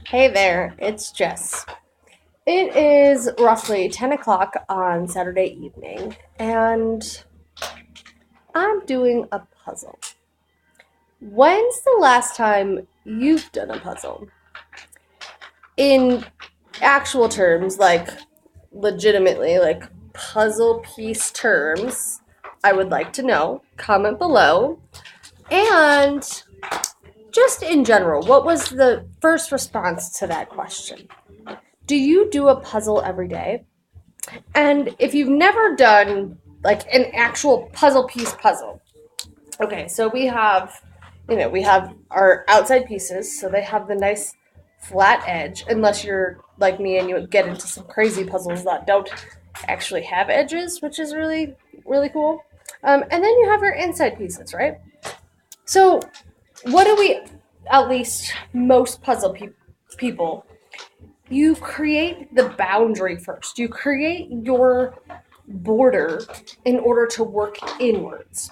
Hey there, it's Jess. It is roughly 10 o'clock on Saturday evening, and I'm doing a puzzle. When's the last time you've done a puzzle? In actual terms, like legitimately, like puzzle piece terms, I would like to know. Comment below. And just in general, what was the first response to that question? Do you do a puzzle every day? And if you've never done like an actual puzzle piece puzzle, okay, so we have our outside pieces, so they have the nice flat edge, unless you're like me and you get into some crazy puzzles that don't actually have edges, which is really, really cool. And then you have your inside pieces, right? So, what do we, at least most people, you create the boundary first. You create your border in order to work inwards.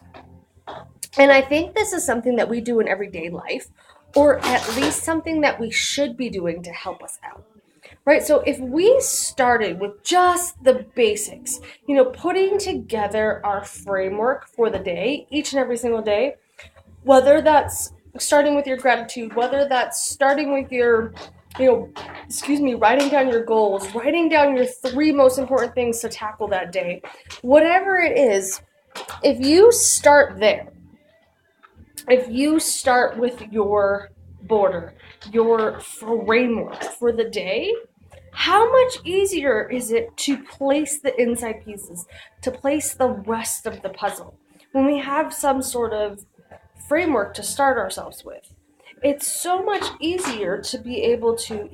And I think this is something that we do in everyday life, or at least something that we should be doing to help us out. Right? So if we started with just the basics, putting together our framework for the day, each and every single day, whether that's starting with your gratitude, whether that's starting with your, writing down your goals, writing down your three most important things to tackle that day, whatever it is, if you start there, if you start with your border, your framework for the day, how much easier is it to place the inside pieces, to place the rest of the puzzle when we have some sort of framework to start ourselves with? It's so much easier to be able to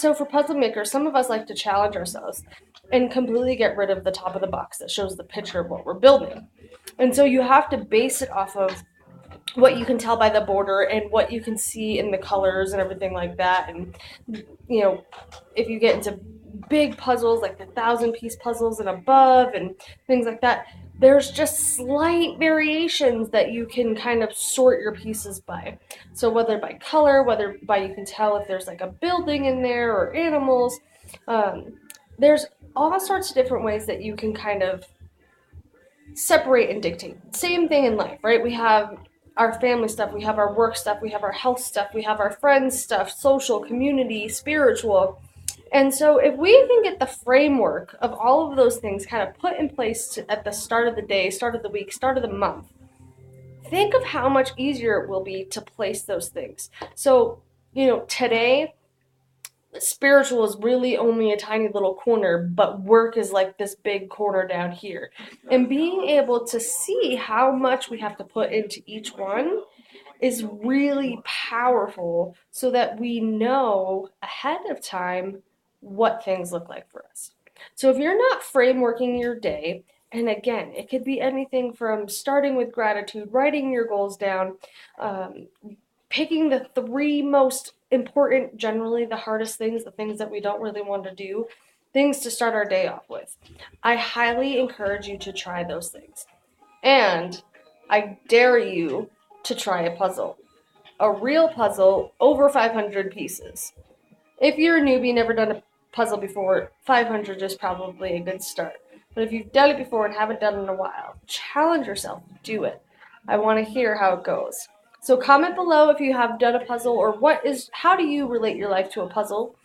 for puzzle makers, some of us like to challenge ourselves and completely get rid of the top of the box that shows the picture of what we're building. And so you have to base it off of what you can tell by the border and what you can see in the colors and everything like that. And if you get into big puzzles like the 1,000-piece puzzles and above and things like that, there's just slight variations that you can kind of sort your pieces by. So whether by color, whether by you can tell if there's like a building in there or animals, there's all sorts of different ways that you can kind of separate and dictate. Same thing in life, right? We have our family stuff, we have our work stuff, we have our health stuff, we have our friends stuff, social, community, spiritual. And so if we can get the framework of all of those things kind of put in place at the start of the day, start of the week, start of the month, think of how much easier it will be to place those things. So, today, spiritual is really only a tiny little corner, but work is like this big corner down here. And being able to see how much we have to put into each one is really powerful, so that we know ahead of time what things look like for us. So if you're not frameworking your day, and again, it could be anything from starting with gratitude, writing your goals down, um, picking the three most important, generally the hardest things, the things that we don't really want to do, things to start our day off with. I highly encourage you to try those things. And I dare you to try a puzzle. A real puzzle over 500 pieces. If you're a newbie, never done a puzzle before, 500 is probably a good start. But if you've done it before and haven't done it in a while, challenge yourself, do it. I want to hear how it goes. So comment below if you have done a puzzle, or how do you relate your life to a puzzle?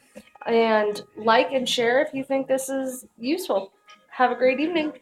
And like and share if you think this is useful. Have a great evening.